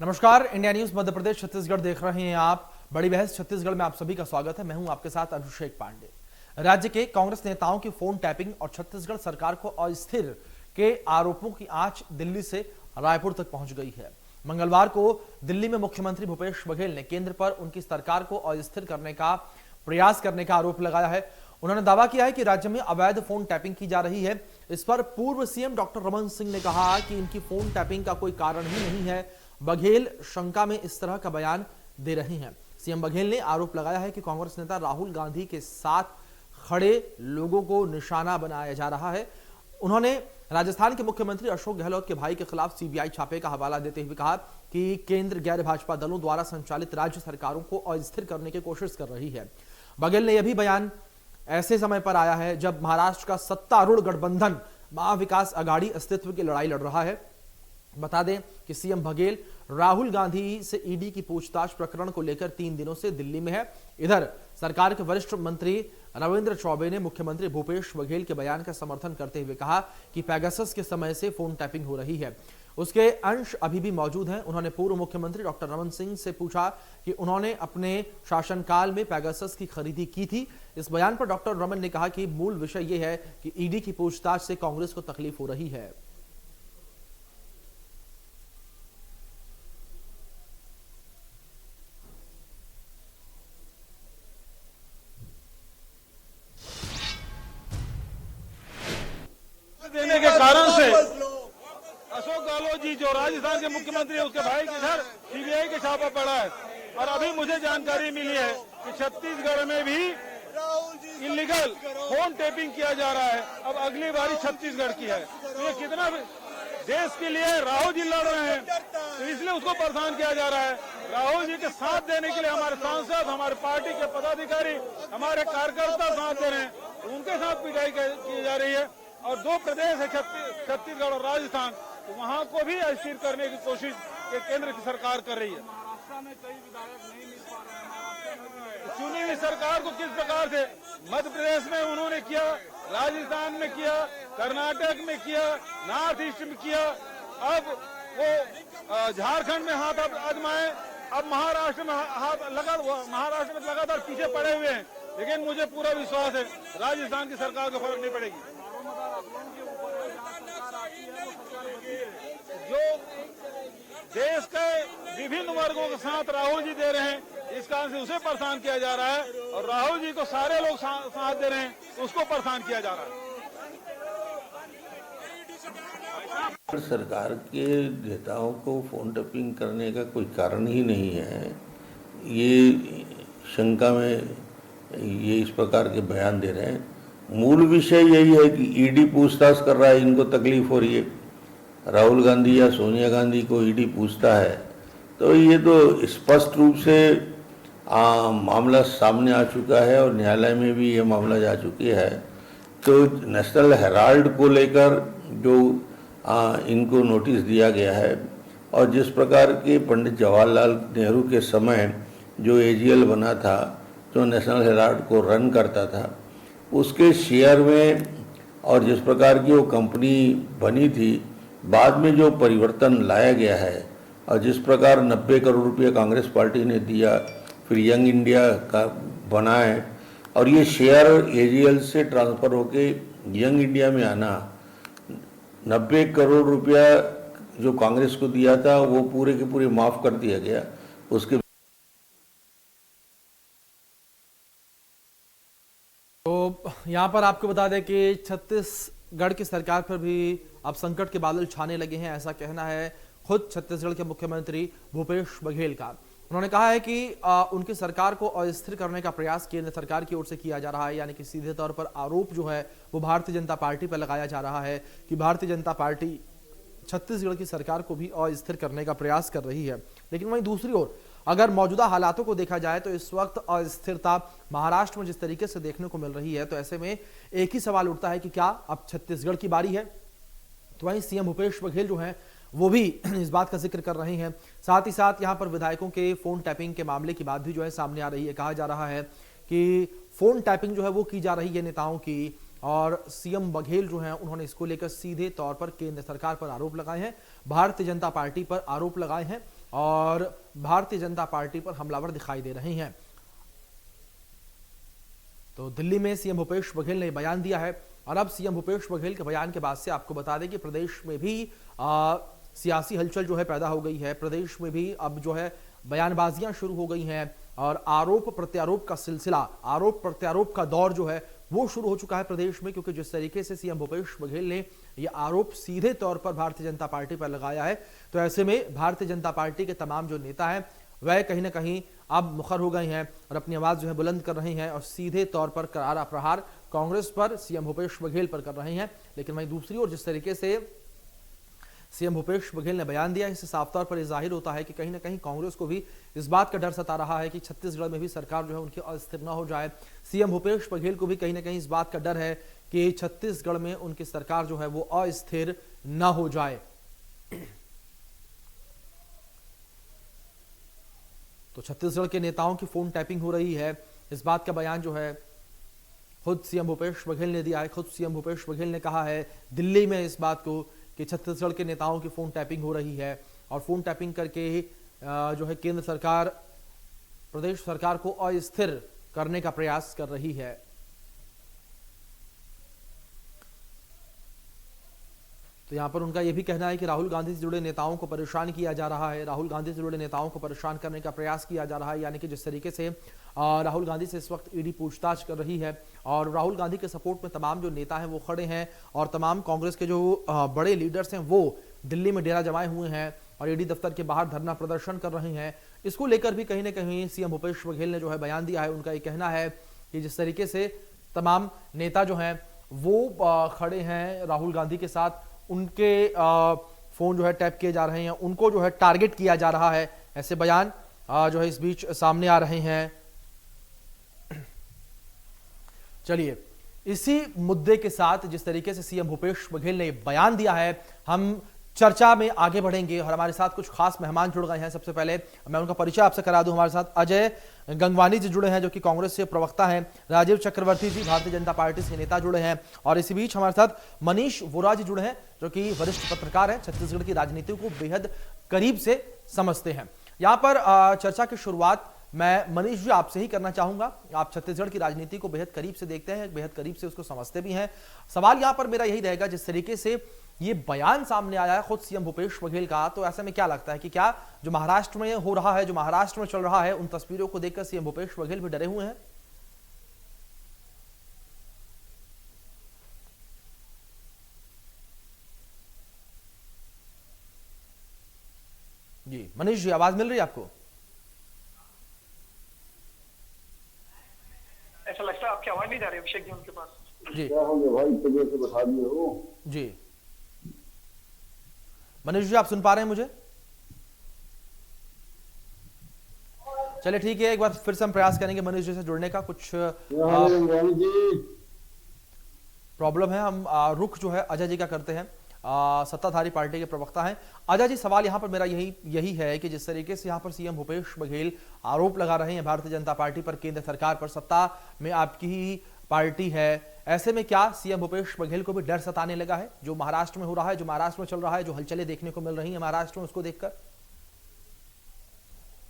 नमस्कार, India news Madhya Pradesh Chhattisgarh देख रहे हैं आप। बड़ी बहस छत्तीसगढ़ में आप सभी का स्वागत है। मैं हूं आपके साथ अभिषेक पांडे। राज्य के कांग्रेस नेताओं की फोन टैपिंग और छत्तीसगढ़ सरकार को अस्थिर के आरोपों की आंच दिल्ली से रायपुर तक पहुंच गई है। मंगलवार को दिल्ली में मुख्यमंत्री भूपेश बघेल ने केंद्र पर उनकी सरकार को अस्थिर करने का प्रयास करने का आरोप लगाया है। उन्होंने दावा किया है कि राज्य में अवैध फोन टैपिंग की जा रही है। इस पर पूर्व सीएम डॉक्टर रमन सिंह ने कहा कि इनकी फोन टैपिंग का कोई कारण ही नहीं है। बघेल शंका में इस तरह का बयान दे रहे हैं। सीएम बघेल ने आरोप लगाया है कि कांग्रेस नेता राहुल गांधी के साथ खड़े लोगों को निशाना बनाया जा रहा है। उन्होंने राजस्थान के मुख्यमंत्री अशोक गहलोत के भाई के खिलाफ सीबीआई छापे का हवाला देते हुए कहा कि केंद्र गैर भाजपा दलों द्वारा संचालित राज्य सरकारों को अस्थिर करने की कोशिश कर रही है। बघेल ने यह भी बयान ऐसे समय पर आया है जब महाराष्ट्र का सत्तारूढ़ गठबंधन महाविकास अघाड़ी अस्तित्व की लड़ाई लड़ रहा है। बता दें कि सीएम बघेल राहुल गांधी से ईडी की पूछताछ प्रकरण को लेकर 3 दिनों से दिल्ली में है। इधर सरकार के वरिष्ठ मंत्री रविंद्र चौबे ने मुख्यमंत्री भूपेश बघेल के बयान का समर्थन करते हुए कहा कि पेगासस के समय से फोन टैपिंग हो रही है, उसके अंश अभी भी मौजूद हैं। उन्होंने पूर्व मुख्यमंत्री डॉक्टर रमन सिंह से पूछा कि उन्होंने अपने शासनकाल में पेगासस की खरीदी की थी। इस बयान पर डॉक्टर रमन ने कहा कि मूल विषय यह है कि ईडी की पूछताछ से कांग्रेस को तकलीफ हो रही है। देने के कारण से अशोक गहलोत जी जो राजस्थान के मुख्यमंत्री है उसके भाई के घर सीबीआई के छापा पड़ा है। और अभी मुझे जानकारी मिली है कि छत्तीसगढ़ में भी इलीगल फोन टेपिंग किया जा रहा है। अब अगली बारी छत्तीसगढ़ की है। तो ये कितना देश के लिए राहुल जी लड़ रहे हैं, तो इसलिए उसको परेशान किया जा रहा है। राहुल जी के साथ देने के लिए हमारे सांसद, हमारे पार्टी के पदाधिकारी, हमारे कार्यकर्ता साथ दे रहे हैं, उनके साथ पिटाई की जा रही है। और 2 प्रदेश है छत्तीसगढ़ और राजस्थान, तो वहां को भी अस्थिर करने की कोशिश केंद्र की सरकार कर रही है। महाराष्ट्र में कई विधायक नहीं मिल पा रहे हैं। चुनी हुई सरकार को किस प्रकार से मध्य प्रदेश में उन्होंने किया, राजस्थान में किया, कर्नाटक में किया, नॉर्थ ईस्ट में किया, अब वो झारखंड में हाथ आजमाए, अब महाराष्ट्र में महाराष्ट्र में लगातार पीछे पड़े हुए हैं। लेकिन मुझे पूरा विश्वास है राजस्थान की सरकार को फर्क नहीं पड़ेगी। जो देश के विभिन्न वर्गों के साथ राहुल जी दे रहे हैं, इस कारण से उसे परेशान किया जा रहा है। और राहुल जी को सारे लोग साथ दे रहे हैं, उसको परेशान किया जा रहा है। सरकार के नेताओं को फोन टैपिंग करने का कोई कारण ही नहीं है। ये शंका में ये इस प्रकार के बयान दे रहे हैं। मूल विषय यही है कि ईडी पूछताछ कर रहा है, इनको तकलीफ हो रही है। राहुल गांधी या सोनिया गांधी को ईडी पूछता है तो ये तो स्पष्ट रूप से मामला सामने आ चुका है और न्यायालय में भी ये मामला जा चुकी है। तो नेशनल हेराल्ड को लेकर जो इनको नोटिस दिया गया है और जिस प्रकार के पंडित जवाहरलाल नेहरू के समय जो एजीएल बना था, जो नेशनल हेराल्ड को रन करता था, उसके शेयर में और जिस प्रकार की वो कंपनी बनी थी, बाद में जो परिवर्तन लाया गया है और जिस प्रकार 90 करोड़ रुपये कांग्रेस पार्टी ने दिया, फिर यंग इंडिया का बना है और ये शेयर एजीएल से ट्रांसफ़र होके यंग इंडिया में आना, 90 करोड़ रुपया जो कांग्रेस को दिया था वो पूरे के पूरे माफ़ कर दिया गया। उसके तो यहां पर आपको बता दें कि छत्तीसगढ़ की सरकार पर भी अब संकट के बादल छाने लगे हैं, ऐसा कहना है खुद छत्तीसगढ़ के मुख्यमंत्री भूपेश बघेल का। उन्होंने कहा है कि उनकी सरकार को अस्थिर करने का प्रयास केंद्र सरकार की ओर से किया जा रहा है। यानी कि सीधे तौर पर आरोप जो है वो भारतीय जनता पार्टी पर लगाया जा रहा है कि भारतीय जनता पार्टी छत्तीसगढ़ की सरकार को भी अस्थिर करने का प्रयास कर रही है। लेकिन वहीं दूसरी ओर अगर मौजूदा हालातों को देखा जाए तो इस वक्त अस्थिरता महाराष्ट्र में जिस तरीके से देखने को मिल रही है, तो ऐसे में एक ही सवाल उठता है कि क्या अब छत्तीसगढ़ की बारी है। तो वहीं सीएम भूपेश बघेल जो हैं वो भी इस बात का जिक्र कर रहे हैं। साथ ही साथ यहां पर विधायकों के फोन टैपिंग के मामले की बात भी जो है सामने आ रही है। कहा जा रहा है कि फोन टैपिंग जो है वो की जा रही है नेताओं की, और सीएम बघेल जो हैं उन्होंने इसको लेकर सीधे तौर पर केंद्र सरकार पर आरोप लगाए हैं, भारतीय जनता पार्टी पर आरोप लगाए हैं। और भारतीय जनता पार्टी पर हमलावर दिखाई दे रहे हैं। तो दिल्ली में सीएम भूपेश बघेल ने बयान दिया है और अब सीएम भूपेश बघेल के बयान के बाद से आपको बता दें कि प्रदेश में भी सियासी हलचल जो है पैदा हो गई है। प्रदेश में भी अब जो है बयानबाजियां शुरू हो गई हैं और आरोप प्रत्यारोप का सिलसिला, आरोप प्रत्यारोप का दौर जो है वो शुरू हो चुका है प्रदेश में, क्योंकि जिस तरीके से सीएम भूपेश बघेल ने ये आरोप सीधे तौर पर भारतीय जनता पार्टी पर लगाया है, तो ऐसे में भारतीय जनता पार्टी के तमाम जो नेता हैं वह कहीं ना कहीं अब मुखर हो गए हैं और अपनी आवाज जो है बुलंद कर रहे हैं और सीधे तौर पर करारा प्रहार कांग्रेस पर, सीएम भूपेश बघेल पर कर रहे हैं। लेकिन वहीं दूसरी ओर जिस तरीके से सीएम भूपेश बघेल ने बयान दिया, इससे साफ तौर पर यह जाहिर होता है कि कहीं ना कहीं कांग्रेस को भी इस बात का डर सता रहा है कि छत्तीसगढ़ में भी सरकार जो है उनकी अस्थिर न हो जाए। सीएम भूपेश बघेल को भी कहीं ना कहीं इस बात का डर है कि छत्तीसगढ़ में उनकी सरकार जो है वो अस्थिर न हो जाए। तो छत्तीसगढ़ के नेताओं की फोन टैपिंग हो रही है, इस बात का बयान जो है खुद सीएम भूपेश बघेल ने दिया है। खुद सीएम भूपेश बघेल ने कहा है दिल्ली में इस बात को कि छत्तीसगढ़ के नेताओं की फोन टैपिंग हो रही है और फोन टैपिंग करके जो है केंद्र सरकार प्रदेश सरकार को अस्थिर करने का प्रयास कर रही है। तो यहां पर उनका यह भी कहना है कि राहुल गांधी से जुड़े नेताओं को परेशान किया जा रहा है, राहुल गांधी से जुड़े नेताओं को परेशान करने का प्रयास किया जा रहा है। यानी कि जिस तरीके से राहुल गांधी से इस वक्त ईडी पूछताछ कर रही है और राहुल गांधी के सपोर्ट में तमाम जो नेता हैं वो खड़े हैं और तमाम कांग्रेस के जो बड़े लीडर्स हैं वो दिल्ली में डेरा जमाए हुए हैं और ईडी दफ्तर के बाहर धरना प्रदर्शन कर रहे हैं। इसको लेकर भी कहीं ना कहीं सीएम भूपेश बघेल ने जो है बयान दिया है। उनका ये कहना है कि जिस तरीके से तमाम नेता जो हैं वो खड़े हैं राहुल गांधी के साथ, उनके फोन जो है टैप किए जा रहे हैं, उनको जो है टारगेट किया जा रहा है, ऐसे बयान जो है इस बीच सामने आ रहे हैं। चलिए, इसी मुद्दे के साथ जिस तरीके से सीएम भूपेश बघेल ने बयान दिया है, हम चर्चा में आगे बढ़ेंगे और हमारे साथ कुछ खास मेहमान जुड़ गए हैं। सबसे पहले मैं उनका परिचय आपसे करा दूं। हमारे साथ अजय गंगवानी जी जुड़े हैं जो कि कांग्रेस से प्रवक्ता हैं, राजीव चक्रवर्ती जी भारतीय जनता पार्टी से नेता जुड़े हैं और इसी बीच हमारे साथ मनीष वोरा जी जुड़े हैं जो कि वरिष्ठ पत्रकार हैं, छत्तीसगढ़ की राजनीति को बेहद करीब से समझते हैं। यहाँ पर चर्चा की शुरुआत मैं मनीष जी आपसे ही करना चाहूंगा। आप छत्तीसगढ़ की राजनीति को बेहद करीब से देखते हैं, बेहद करीब से उसको समझते भी हैं। सवाल यहाँ पर मेरा यही रहेगा, जिस तरीके से ये बयान सामने आया है खुद सीएम भूपेश बघेल का, तो ऐसे में क्या लगता है कि क्या जो महाराष्ट्र में हो रहा है, जो महाराष्ट्र में चल रहा है, उन तस्वीरों को देखकर सीएम भूपेश बघेल भी डरे हुए हैं? जी मनीष जी, आवाज मिल रही है आपको? ऐसा लगता है आपकी आवाज नहीं जा रही अभिषेक जी उनके पास। जी क्या हो गया भाई, तबीयत से बता दिए हो? जी मनीष जी, आप सुन पा रहे हैं मुझे? चलिए ठीक है, एक बार फिर से हम प्रयास करेंगे मनीष जी से जुड़ने का। कुछ प्रॉब्लम है, हम रुख जो है अजय जी का करते हैं, सत्ताधारी पार्टी के प्रवक्ता हैं। अजय जी, सवाल यहां पर मेरा यही है कि जिस तरीके से यहां पर सीएम भूपेश बघेल आरोप लगा रहे हैं भारतीय जनता पार्टी पर, केंद्र सरकार पर, सत्ता में आपकी ही पार्टी है, ऐसे में क्या सीएम भूपेश बघेल को भी डर सताने लगा है जो महाराष्ट्र में हो रहा है, जो महाराष्ट्र में चल रहा है, जो हलचलें देखने को मिल रही है महाराष्ट्र में, उसको देखकर?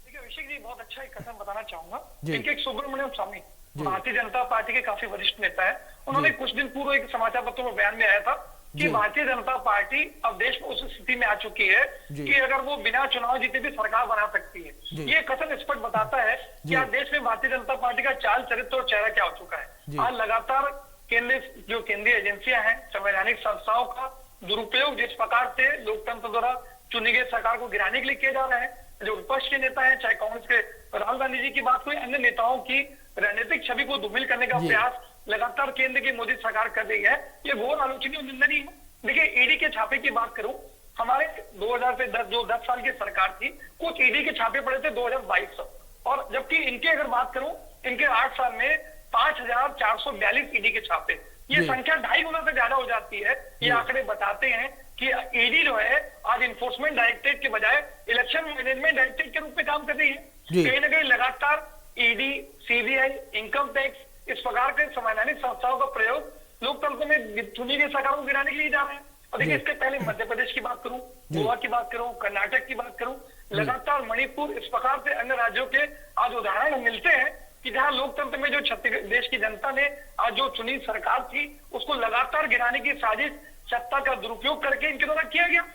देखिए अभिषेक जी, बहुत अच्छा एक कथन बताना चाहूंगा। एक सुब्रमण्यम स्वामी भारतीय जनता पार्टी के काफी वरिष्ठ नेता है, उन्होंने कुछ दिन पूर्व एक समाचार पत्र में बयान में आया था कि भारतीय जनता पार्टी अब देश में उस स्थिति में आ चुकी है कि अगर वो बिना चुनाव जीते भी सरकार बना सकती है। ये कथन स्पष्ट बताता है कि आज देश में भारतीय जनता पार्टी का चाल चरित्र और चेहरा क्या हो चुका है। आज लगातार केंद्रीय एजेंसियां हैं, संवैधानिक संस्थाओं का दुरुपयोग जिस प्रकार से लोकतंत्र द्वारा चुनी गई सरकार को गिराने के लिए किया जा रहा है, जो विपक्ष के नेता हैं, चाहे कांग्रेस के राहुल गांधी जी की बात हुई, अन्य नेताओं की राजनीतिक छवि को धूमिल करने का प्रयास लगातार केंद्र की मोदी सरकार कर रही है, ये घोर आलोचनीय और निंदनीय है। देखिए ईडी के छापे की बात करूं, हमारे 2010 जो 10 साल की सरकार थी, कुछ ईडी के छापे पड़े थे 2022 और जबकि इनके अगर बात करूं, इनके 8 साल में 5442 ईडी के छापे, ये संख्या 2.5 गुना से ज्यादा हो जाती है। ये आंकड़े बताते हैं कि ईडी जो है आज इन्फोर्समेंट डायरेक्टरेट के बजाय इलेक्शन मैनेजमेंट डायरेक्टरेट के रूप में काम कर रही है। कहीं ना कहीं लगातार ईडी, सीबीआई, इनकम टैक्स, इस प्रकार के संवैधानिक संस्थाओं का प्रयोग लोकतंत्र में चुनी गई सरकारों को गिराने के लिए जा रहे हैं। और देखिए इसके पहले मध्य प्रदेश की बात करूं, गोवा की बात करूं, कर्नाटक की बात करूं, लगातार मणिपुर, इस प्रकार से अन्य राज्यों के आज उदाहरण मिलते हैं कि जहां लोकतंत्र में जो छत्तीसगढ़ देश की जनता ने आज जो चुनी सरकार थी उसको लगातार गिराने की साजिश सत्ता का दुरुपयोग करके इनके द्वारा किया गया।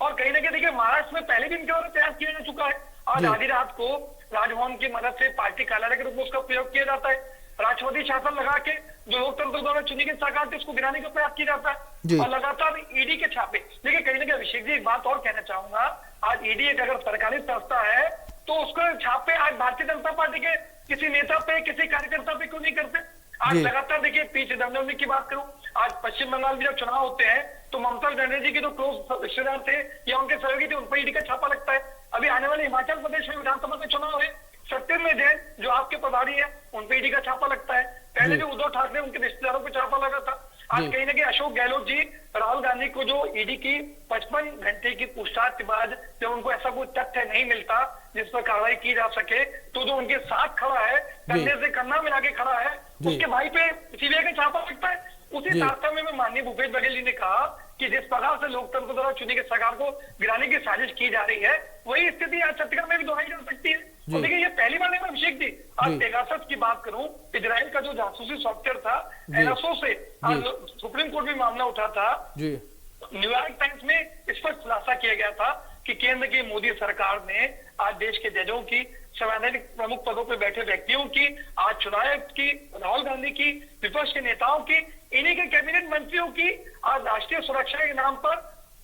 और कहीं ना कहीं देखिए महाराष्ट्र में पहले भी इनके द्वारा प्रयास किया जा चुका है। आज आधी रात को राजभवन की मदद से पार्टी कार्यालय के रूप में उसका प्रयोग किया जाता है। राष्ट्रपति शासन लगा के जो लोकतंत्र द्वारा चुनी गई सरकार थी उसको गिराने का प्रयास किया जाता है। और लगातार ईडी के छापे। देखिए कहीं ना कहीं अभिषेक जी एक बात और कहना चाहूंगा, आज ईडी एक अगर सरकारी संस्था है तो उसको छापे आज भारतीय जनता पार्टी के किसी नेता पे, किसी कार्यकर्ता पे क्यों नहीं करते? आज लगातार देखिए पी चिदम्बरम की बात करूं, आज पश्चिम बंगाल में जब चुनाव होते हैं तो ममता बनर्जी के जो क्लोज रिश्तेदार थे या उनके सहयोगी थे उन पर ईडी का छापा लगता है। अभी आने वाले हिमाचल प्रदेश में विधानसभा के चुनाव है, सत्येंद्र जैन जो आपके प्रभारी है उन पे ईडी का छापा लगता है। पहले जो उद्धव ठाकरे उनके रिश्तेदारों पे छापा लगा था। आज कहीं ना कहीं अशोक गहलोत जी राहुल गांधी को जो ईडी की 55 घंटे की पूछताछ के बाद जब उनको ऐसा कोई तथ्य नहीं मिलता जिस पर कार्रवाई की जा सके तो जो उनके साथ खड़ा है, कंधे से कंधा मिला के खड़ा है, उसके भाई पे सीबीआई का छापा लगता है। उसी तारतम्य में माननीय भूपेश बघेल जी ने कहा कि जिस प्रकार से लोकतंत्र द्वारा चुनी गई सरकार को गिराने की साजिश की जा रही है वही स्थिति आज छत्तीसगढ़ में भी दोहराई जा सकती है। तो देखिए ये पहली बार नहीं, अभिषेक जी आज पेगासस की बात करूं, इजराइल का जो जासूसी सॉफ्टवेयर था एनएसओ से आज सुप्रीम कोर्ट में मामला उठा था। न्यूयॉर्क टाइम्स में इस पर खुलासा किया गया था कि केंद्र की मोदी सरकार ने आज देश के जजों की, संवैधानिक प्रमुख पदों पर बैठे व्यक्तियों की, आज चुनाव आयुक्त की, राहुल गांधी की, विपक्ष के नेताओं की, इन्हीं के कैबिनेट मंत्रियों की आज राष्ट्रीय सुरक्षा के नाम पर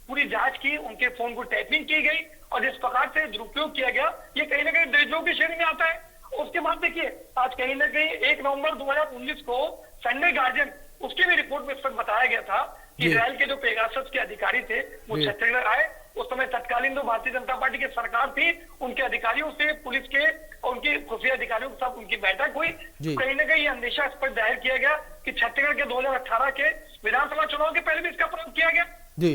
पूरी जांच की, उनके फोन को टैपिंग की गई और जिस प्रकार से दुरुपयोग किया गया ये कहीं ना कहीं देशद्रोह की श्रेणी में आता है। उसके बाद देखिए आज कहीं ना कहीं 1 नवंबर 2019 को संडे गार्जियन उसकी भी रिपोर्ट में इस पर बताया गया था कि इजराइल के जो पेगासस के अधिकारी थे वो छत्तीसगढ़ आए। उस समय तत्कालीन जो भारतीय जनता पार्टी की सरकार थी उनके अधिकारियों से, पुलिस के और उनके खुफिया अधिकारियों के साथ उनकी बैठक हुई। कहीं ना कहीं ये अंदेशा इस पर जाहिर किया गया कि छत्तीसगढ़ के 2018 के विधानसभा चुनाव के पहले भी इसका प्रयोग किया गया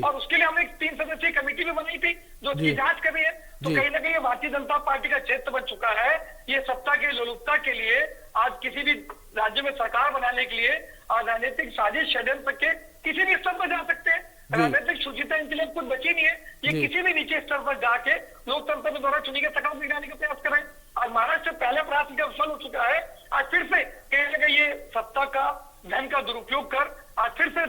और उसके लिए हमने एक 3 सदस्यीय कमेटी भी बनाई थी जो इसकी जांच कर रही है। तो कहीं ना कहीं भारतीय जनता पार्टी का क्षेत्र बन चुका है। ये सत्ता के लोलुपता के लिए आज किसी भी राज्य में सरकार बनाने के लिए आज राजनीतिक साजिश षड्यंत्र के किसी भी स्तर पर जा सकते हैं। राजनीतिक शुचिता इनके लिए कुछ बची नहीं है। ये किसी भी नीचे स्तर पर जाके लोकतंत्र के द्वारा चुनी गई सरकार को गिराने का प्रयास कर रहे हैं। आज महाराष्ट्र पहले प्रयास का विफल हो चुका है। आज फिर से कहीं ना कहीं ये सत्ता का धन का दुरुपयोग कर आज फिर से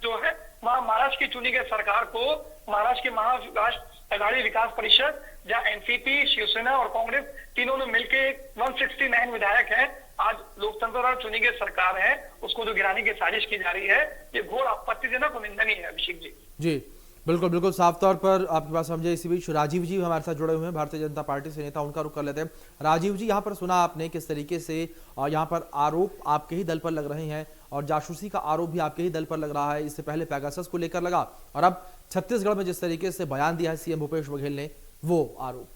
जो है महाराष्ट्र की चुनी गई सरकार को महाराष्ट्र के महाराष्ट्र अघाड़ी विकास परिषद जहां एनसीपी, शिवसेना और कांग्रेस तीनों ने मिलकर 169 विधायक हैं आज लोकतंत्र द्वारा चुनी गई सरकार है उसको जो गिराने की साजिश की जा रही है ये घोर आपत्तिजनक और निंदनीय है। अभिषेक जी जी बिल्कुल बिल्कुल साफ तौर पर आपकी बात समझे। इसी बीच राजीव जी हमारे साथ जुड़े हुए हैं भारतीय जनता पार्टी से, नेता उनका रुख कर लेते हैं। राजीव जी यहाँ पर सुना आपने किस तरीके से यहाँ पर आरोप आपके ही दल पर लग रहे हैं और जासूसी का आरोप भी आपके ही दल पर लग रहा है। इससे पहले पेगासस को लेकर लगा और अब छत्तीसगढ़ में जिस तरीके से बयान दिया है सीएम भूपेश बघेल ने वो आरोप।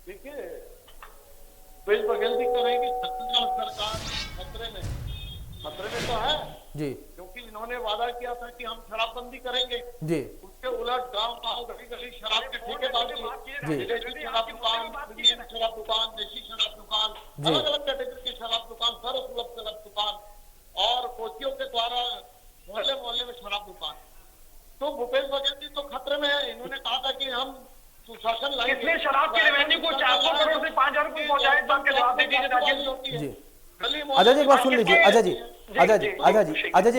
देखिए भूपेश बघेल जी कह रहे हैं कि छत्तीसगढ़ सरकार खतरे में तो है जी, क्योंकि इन्होंने वादा किया था कि हम शराबबंदी करेंगे जी, उसके उलट गांव गली गली शराब के ठेकेदारी, विदेशी शराब दुकान, प्रीमियम शराब दुकान, देशी शराब दुकान, अलग अलग कैटेगरी की शराब दुकान, सर्वसुलभ शराब दुकान और कोचियों के द्वारा मोहल्ले मोहल्ले में शराब दुकान। तो भूपेश बघेल जी तो खतरे में है। इन्होंने कहा था कि हम सुशासन लाएंगे। कितने शराब के रेवेन्यू को 400 करोड़ से 5,000 रुपए पहुंचाए तो आपके जवाब दे दीजिए राजीव जी। अजय जी एक बार सुन लीजिए, अजय जी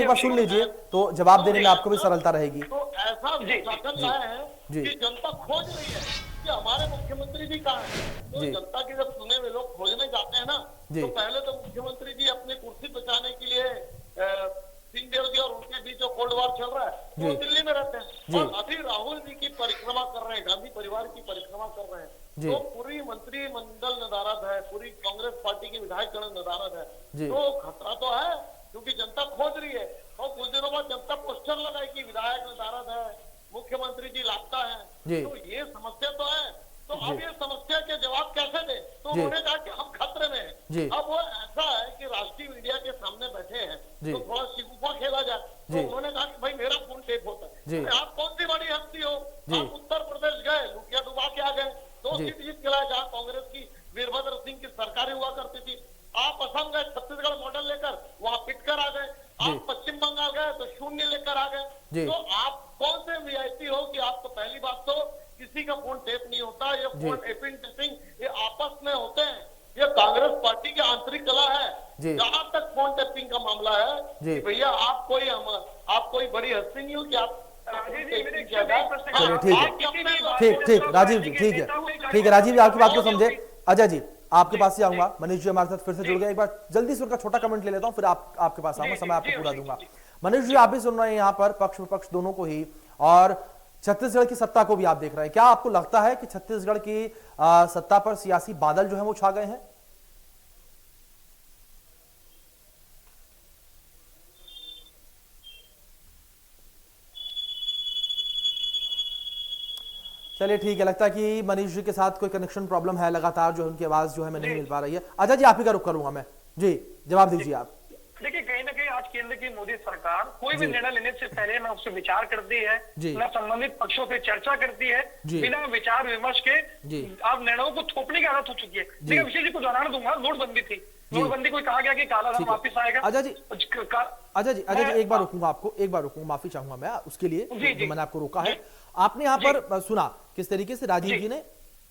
एक बार सुन लीजिए तो जवाब देने में आपको भी सरलता रहेगी। तो ऐसा शासन लाए हैं कि जनता खोज रही है कि हमारे मुख्यमंत्री जी कहाँ हैं। तो जनता के जब चुने हुए लोग खोजने जाते हैं ना तो पहले तो मुख्यमंत्री जी अपनी कुर्सी बचाने के लिए सिंहदेव जी और उनके बीच जो कोल्ड वॉर चल रहा है वो दिल्ली में रहते हैं और अभी राहुल जी की परिक्रमा कर रहे हैं, गांधी परिवार की परिक्रमा कर रहे हैं। तो पूरी मंत्रिमंडल नदारद है, पूरी कांग्रेस पार्टी की विधायक गण नदारद है। तो खतरा तो है क्योंकि जनता खोज रही है और कुछ दिनों बाद जनता पोस्टर लगाए कि विधायक नदारद है, मुख्यमंत्री जी लापता है। तो ये समस्या तो है। तो अब ये समस्या के जवाब कैसे दे? तो उन्होंने कहा कि हम खतरे में हैं। अब वो ऐसा है कि राष्ट्रीय मीडिया के सामने बैठे हैं तो थोड़ा शिगुफा खेला जाए। तो उन्होंने कहा कि भाई मेरा फोन टेप होता है। आप कौन सी बड़ी हस्ती हो? आप उत्तर प्रदेश गए, लुटिया डुबा के आ गए, 2 सीट जीत के लाए जहाँ कांग्रेस की वीरभद्र सिंह की सरकारें हुआ करती थी। आप असम गए छत्तीसगढ़ मॉडल लेकर, वहाँ पिट कर आ गए। आप पश्चिम बंगाल गए तो 0 लेकर आ गए। तो आप कौन से वीआईपी हो कि आपको पहली बात तो किसी का फोन टेप नहीं होता, ये फोन टेपिंग ये आपस में होते हैं, ये कांग्रेस पार्टी की आंतरिक कला है। जहां तक फोन टेपिंग का मामला है कि भैया आप कोई बड़ी हस्ती नहीं हो कि आप ठीक राजीव जी, ठीक है राजीव जी, आपकी बात को समझे। अजय जी आपके पास ही आऊंगा, मनीष जी हमारे साथ फिर से जुड़ गए, एक बार जल्दी से उनका छोटा कमेंट ले लेता हूं, फिर आपके पास आऊंगा, समय आपको पूरा दूंगा। मनीष जी आप भी सुन रहे हैं यहाँ पर पक्ष विपक्ष दोनों को ही, और छत्तीसगढ़ की सत्ता को भी आप देख रहे हैं। क्या आपको लगता है कि छत्तीसगढ़ की सत्ता पर सियासी बादल जो है वो छा गए हैं? चलिए ठीक है, लगता है कि मनीष जी के साथ कोई कनेक्शन प्रॉब्लम है, लगातार जो उनकी आवाज जो है मैं नहीं मिल पा रही है। अजय जी आप ही का रुख करूंगा मैं, जी जवाब दीजिए आप। देखिए कहीं ना कहीं आज केंद्र की मोदी सरकार कोई भी निर्णय लेने से पहले ना उससे विचार करती है, ना संबंधित पक्षों से चर्चा करती है, बिना विचार विमर्श के आप निर्णयों को थोपने की आदत हो चुकी है। देखिए विशेष जी को उदाहरण दूंगा, नोटबंदी थी, नोटबंदी को कहा गया कि काला धन वापिस आएगा। अजय जी एक बार रुकूंगा आपको, एक बार रुकूंगा, माफी चाहूंगा मैं उसके लिए जो मैंने आपको रोका है। आपने यहाँ पर सुना किस तरीके से राजीव जी ने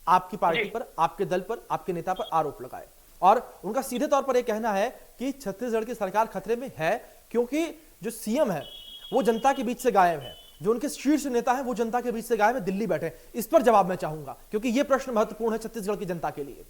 आपकी पार्टी पर, आपके दल पर, आपके नेता पर आरोप लगाए, और उनका सीधे तौर पर यह कहना है कि छत्तीसगढ़ की सरकार खतरे में है क्योंकि जो सीएम है वो जनता के बीच से गायब है, जो उनके शीर्ष नेता है वो जनता के बीच से गायब है, दिल्ली बैठे। इस पर जवाब मैं चाहूंगा क्योंकि यह प्रश्न महत्वपूर्ण है छत्तीसगढ़ की जनता के लिए।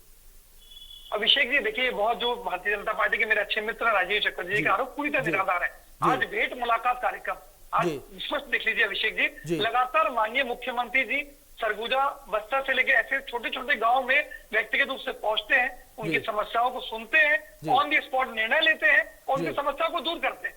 अभिषेक जी देखिए, बहुत जो भारतीय जनता पार्टी के मेरे अच्छे मित्र राजीव चक्रवर्ती जी का आरोप पूरी तरह निराधार है। आज भेंट मुलाकात कार्यक्रम आज स्पष्ट देख लीजिए अभिषेक जी, लगातार माननीय मुख्यमंत्री जी सरगुजा बस्तर से लेकर ऐसे छोटे छोटे गांव में व्यक्तिगत रूप से पहुंचते हैं, उनकी समस्याओं को सुनते हैं, ऑन द स्पॉट निर्णय लेते हैं और उनकी समस्याओं को दूर करते हैं।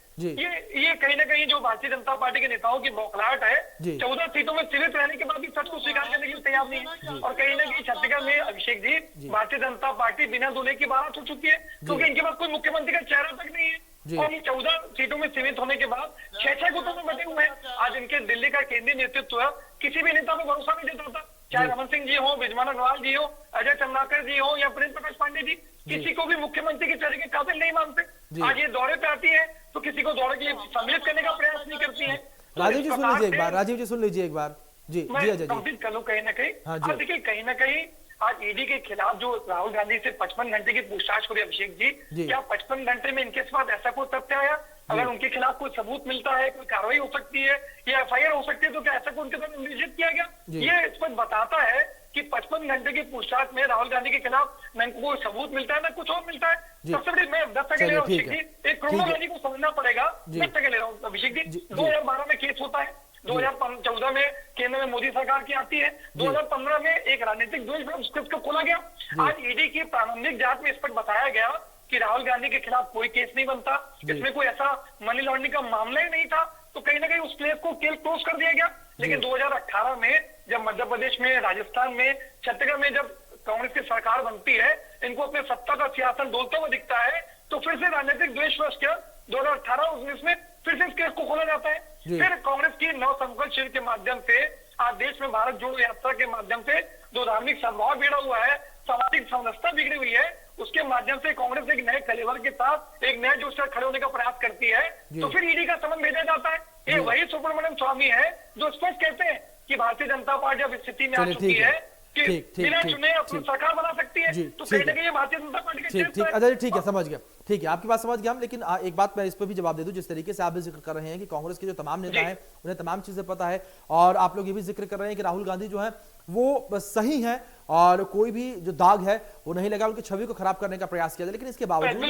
ये कहीं ना कहीं जो भारतीय जनता पार्टी के नेताओं की बौखलाहट है, 14 सीटों में सीमित रहने के बाद भी सच को स्वीकार करने के लिए तैयार नहीं है। और कहीं ना कहीं छत्तीसगढ़ में अभिषेक जी भारतीय जनता पार्टी बिना दूल्हे की बारात हो चुकी है, क्योंकि इनके पास कोई मुख्यमंत्री का चेहरा तक नहीं है। और ये 14 सीटों में सीमित होने के बाद 6 गुटों में बटे हुए हैं। आज इनके दिल्ली का केंद्रीय नेतृत्व किसी भी नेता को भरोसा नहीं देता था, चाहे रमन सिंह जी हो, बिजमान अग्रवाल जी हो, अजय चंद्राकर जी हो या प्रेम प्रकाश पांडे जी, किसी को भी मुख्यमंत्री के चेहरे के काबिल नहीं मानते। आज ये दौरे पे आती है तो किसी को दौरे के लिए सम्मिलित करने का प्रयास नहीं करती है। राजीव जी सुन लीजिए एक बार, राजीव जी सुन लीजिए एक बार, जी कंप्लीट कर लूं। कहीं ना कहीं देखिए, कहीं ना कहीं आज ईडी के खिलाफ जो राहुल गांधी से 55 घंटे की पूछताछ करी अभिषेक जी, क्या 55 घंटे में इनके पास ऐसा कोई तथ्य आया? अगर उनके खिलाफ कोई सबूत मिलता है, कोई कार्रवाई हो सकती है या एफआईआर हो सकती है, तो क्या ऐसा कोई उनके साथ निश्चित किया गया? ये स्पष्ट बताता है कि 55 घंटे की पूछताछ में राहुल गांधी के खिलाफ न कोई सबूत मिलता है ना कुछ और मिलता है। सबसे बड़ी मैं 10 सेकंड ले रहा हूँ अभिषेक जी, एक क्रोनोलॉजी को समझना पड़ेगा। 10 सेकंड ले रहा हूँ अभिषेक जी। 2012 में केस होता है, 2014 में केंद्र में मोदी सरकार की आती है, 2015 में एक राजनीतिक द्वेष को खोला गया। आज ईडी की प्रारंभिक जांच में स्पष्ट बताया गया कि राहुल गांधी के खिलाफ कोई केस नहीं बनता, इसमें कोई ऐसा मनी लॉन्ड्रिंग का मामला ही नहीं था, तो कहीं ना कहीं उस केस को क्लोज कर दिया गया। लेकिन 2018 में जब मध्य प्रदेश में, राजस्थान में, छत्तीसगढ़ में जब कांग्रेस की सरकार बनती है, इनको अपने सत्ता का सिंहासन डोलता हुआ दिखता है, तो फिर से राजनीतिक द्वेष के 2018-19 में फिर से इस केस को खोला जाता है। फिर कांग्रेस की नव संकल्प शिविर के माध्यम से आज देश में भारत जोड़ो यात्रा के माध्यम से जो धार्मिक सद्भाव बिगड़ा हुआ है, सामाजिक समरसता बिगड़ी हुई है, उसके माध्यम से कांग्रेस एक नए कलेवर के साथ एक नए जोश से खड़े होने का प्रयास करती है, तो फिर ईडी का समन भेजा जाता है। ये वही सुब्रमण्यम स्वामी है जो स्पष्ट कहते हैं कि भारतीय जनता पार्टी अब स्थिति में आ चुकी है कि बिना चुने अपनी सरकार बना सकती है, तो कहीं ना कहीं भारतीय जनता पार्टी के ठीक अजय ठीक है, समझ गया, ठीक है, आपकी बात समझ गया हम। लेकिन एक बात मैं इस पर भी जवाब दे दूं, जिस तरीके से आप भी जिक्र कर रहे हैं कि कांग्रेस के जो तमाम नेता हैं उन्हें तमाम चीजें पता है, और आप लोग ये भी जिक्र कर रहे हैं कि राहुल गांधी जो है वो सही है और कोई भी जो दाग है वो नहीं लगा, उनकी छवि को खराब करने का प्रयास किया जाए। लेकिन इसके बावजूद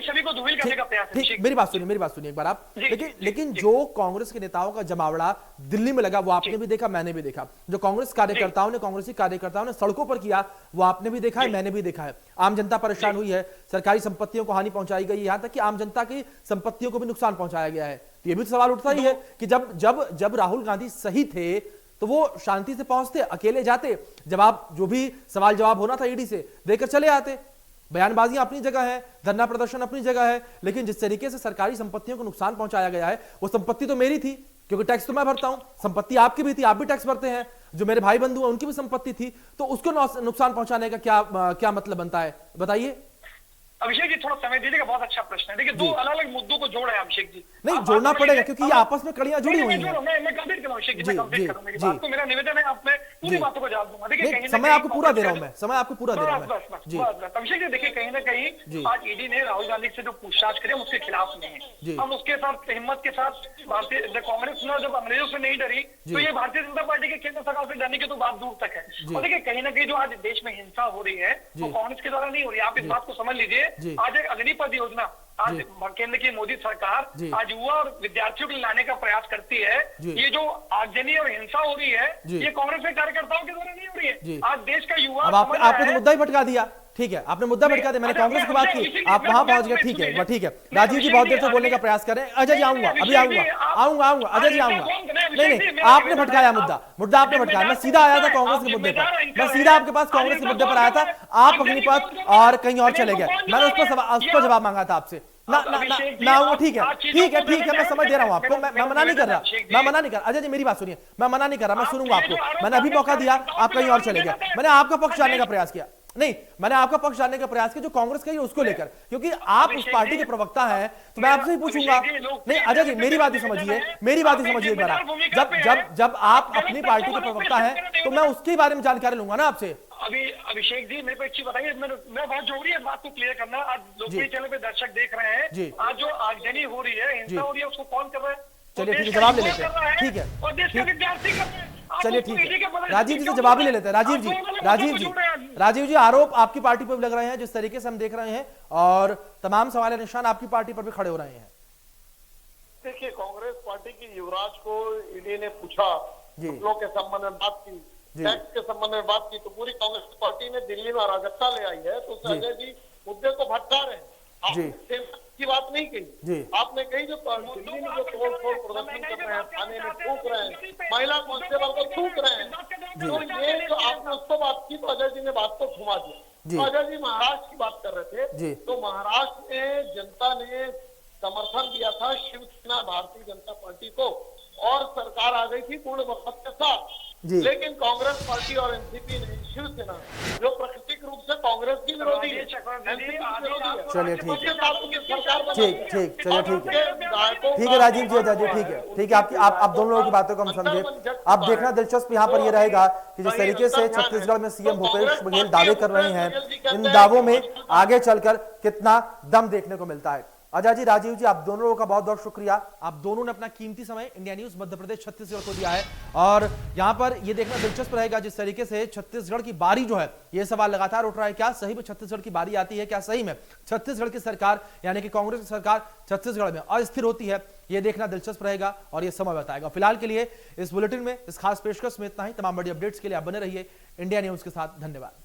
छवि को धूमिल करने का प्रयास है। मेरी बात सुनिए एक बार आप। लेकिन जो कांग्रेस के नेताओं का जमावड़ा दिल्ली में लगा वो आपने भी देखा, मैंने भी देखा। जो कांग्रेस कार्यकर्ताओं ने, कांग्रेसी कार्यकर्ताओं ने सड़कों पर किया वो आपने भी देखा है, मैंने भी देखा है। आम जनता परेशान हुई है, सरकारी संपत्तियों को हानि पहुंचाई गई, यहां तक कि आम जनता की संपत्तियों को भी नुकसान पहुंचाया गया है। तो ये भी सवाल उठता ही है कि जब राहुल गांधी सही थे तो वो शांति से पहुंचते, अकेले जाते, जवाब जो भी सवाल जवाब होना था ईडी से देकर चले आते। बयानबाजियां अपनी जगह है, धरना प्रदर्शन अपनी जगह है, लेकिन जिस तरीके से सरकारी संपत्तियों को नुकसान पहुंचाया गया है, वो संपत्ति तो मेरी थी क्योंकि टैक्स तो मैं भरता हूं, संपत्ति आपकी भी थी, आप भी टैक्स भरते हैं, जो मेरे भाई बंधु हैं उनकी भी संपत्ति थी, तो उसको नुकसान पहुंचाने का क्या मतलब बनता है, बताइए। अभिषेक जी थोड़ा समय दीजिएगा, बहुत अच्छा प्रश्न है। देखिए, दो अलग अलग मुद्दों को जोड़ा है अभिषेक जी। नहीं जोड़ना पड़ेगा क्योंकि ये आपस में कड़ियां जुड़ी हुई हैं। मैं कंप्लीट कर रहा हूँ अभिषेक जी, मैं कंप्लीट करूं मेरी बात, तो मेरा निवेदन है, आप मैं पूरी बातों को जवाब दूंगा। देखिए, कहीं समय आपको पूरा दे रहा हूं मैं, समय आपको पूरा दे रहा हूं मैं। अभिषेक जी, देखिए, कहीं ना कहीं आज ईडी ने राहुल गांधी से जो पूछताछ करी, हम उसके खिलाफ नहीं है। हम उसके साथ हिम्मत के साथ, भारतीय कांग्रेस ने जब अंग्रेजों से नहीं डरी, तो ये भारतीय जनता पार्टी के केंद्र सरकार से डरने की तो बात दूर तक है। और देखिए, कहीं ना कहीं जो आज देश में हिंसा हो रही है, वो कांग्रेस के द्वारा नहीं हो रही है। आप इस बात को समझ लीजिए। आज एक अग्निपथ योजना, आज केंद्र की मोदी सरकार आज युवा और विद्यार्थियों को लाने का प्रयास करती है। ये जो आगजनी और हिंसा हो रही है, ये कांग्रेस के कार्यकर्ताओं के द्वारा नहीं हो रही है। आज देश का युवा, अब आपने तो मुद्दा ही भटका दिया। ठीक है, आपने मुद्दा भटका दिया, मैंने कांग्रेस की बात की, आप वहां पहुंच गए। ठीक है, ठीक है। राजीव जी बहुत देर से बोलने का प्रयास कर रहे हैं। अजय जी आऊंगा, अभी आऊंगा अजय जी आऊंगा। नहीं, आपने भटकाया मुद्दा आपने भटकाया। मैं सीधा आया था कांग्रेस के मुद्दे पर, मैं सीधा आपके पास कांग्रेस के मुद्दे पर आया था। आप अग्निपथ और कहीं और चले गए। मैंने उस पर जवाब मांगा था आपसे। ना आऊंगा। ठीक है, मैं समझ दे रहा हूं आपको। मैं मना नहीं कर रहा, अजय जी मेरी बात सुनिए, मैं मना नहीं कर रहा, मैं सुनूंगा आपको। मैंने अभी मौका दिया, आप कहीं और चले गए। मैंने आपका पक्ष जानने का प्रयास किया, नहीं, मैंने आपका पक्ष जानने का प्रयास किया जो कांग्रेस का ही उसको लेकर, क्योंकि आप उस पार्टी के प्रवक्ता हैं, तो मैं आपसे ही पूछूंगा। नहीं अजय जी, मेरी बात ही समझिए एक बार। जब आप अपनी पार्टी के प्रवक्ता हैं, तो मैं उसके बारे में जानकारी लूंगा ना आपसे। अभी अभिषेक जी, मेरे को एक चीज बताइए, मैं बहुत जरूरी है बात को क्लियर करना। आज लोकप्रिय चैनल पे दर्शक देख रहे हैं, आज जो आगजनी हो रही है, हिंसा हो रही है, उसको कौन कर रहा है? चलिए ठीक है, जवाब ले लेते हैं। ठीक है, और देश का विद्यार्थी कर रहे हैं। चलिए ठीक है, राजीव जी से जवाब ही ले लेते हैं। राजीव जी, आरोप आपकी पार्टी पर भी लग रहे हैं, जिस तरीके से हम देख रहे हैं, और तमाम सवाल निशान आपकी पार्टी पर भी खड़े हो रहे हैं। देखिए, कांग्रेस पार्टी की युवराज को ईडी ने पूछा, लोग के संबंध में बात की, टैक्स के संबंध में बात की, तो पूरी कांग्रेस पार्टी ने दिल्ली में अराजकता ले आई है। तो अजय जी मुद्दे को भटका रहे हैं। आपने की बात नहीं कही, आपने कही जो दिल्ली में जो तोड़ फोड़ प्रदर्शन कर रहे हैं, थाने में थूक रहे हैं, महिला कांस्टेबल को थूक रहे हैं, तो ये जो आपने उसको बात की, तो अजय जी ने बात को घुमा दिया। तो अजय जी महाराष्ट्र की बात कर रहे थे, तो महाराष्ट्र में जनता ने समर्थन दिया था शिवसेना भारतीय जनता पार्टी को, और सरकार आ गई थी पूर्ण बहुमत के साथ। लेकिन कांग्रेस पार्टी और एनसीपी ने, शिवसेना जो प्राकृतिक रूप से कांग्रेस की विरोधी है, चलिए ठीक है राजीव जी, अजय जी, ठीक है, आप दोनों लोगों की बातों को हम समझे। अब देखना दिलचस्प यहाँ पर ये रहेगा कि जिस तरीके से छत्तीसगढ़ में सीएम भूपेश बघेल दावे कर रहे हैं, इन दावों में आगे चलकर कितना दम देखने को मिलता है। अजय जी, राजीव जी, आप दोनों लोगों का बहुत बहुत शुक्रिया। आप दोनों ने अपना कीमती समय इंडिया न्यूज मध्य प्रदेश छत्तीसगढ़ को दिया है, और यहां पर यह देखना दिलचस्प रहेगा जिस तरीके से छत्तीसगढ़ की बारी जो है, यह सवाल लगातार उठ रहा है, क्या सही में छत्तीसगढ़ की बारी आती है, क्या सही में छत्तीसगढ़ की सरकार यानी कि कांग्रेस की सरकार छत्तीसगढ़ में अस्थिर होती है, यह देखना दिलचस्प रहेगा और यह समय बताएगा। फिलहाल के लिए इस बुलेटिन में, इस खास पेशकश में इतना ही। तमाम बड़ी अपडेट्स के लिए आप बने रहिए इंडिया न्यूज के साथ। धन्यवाद।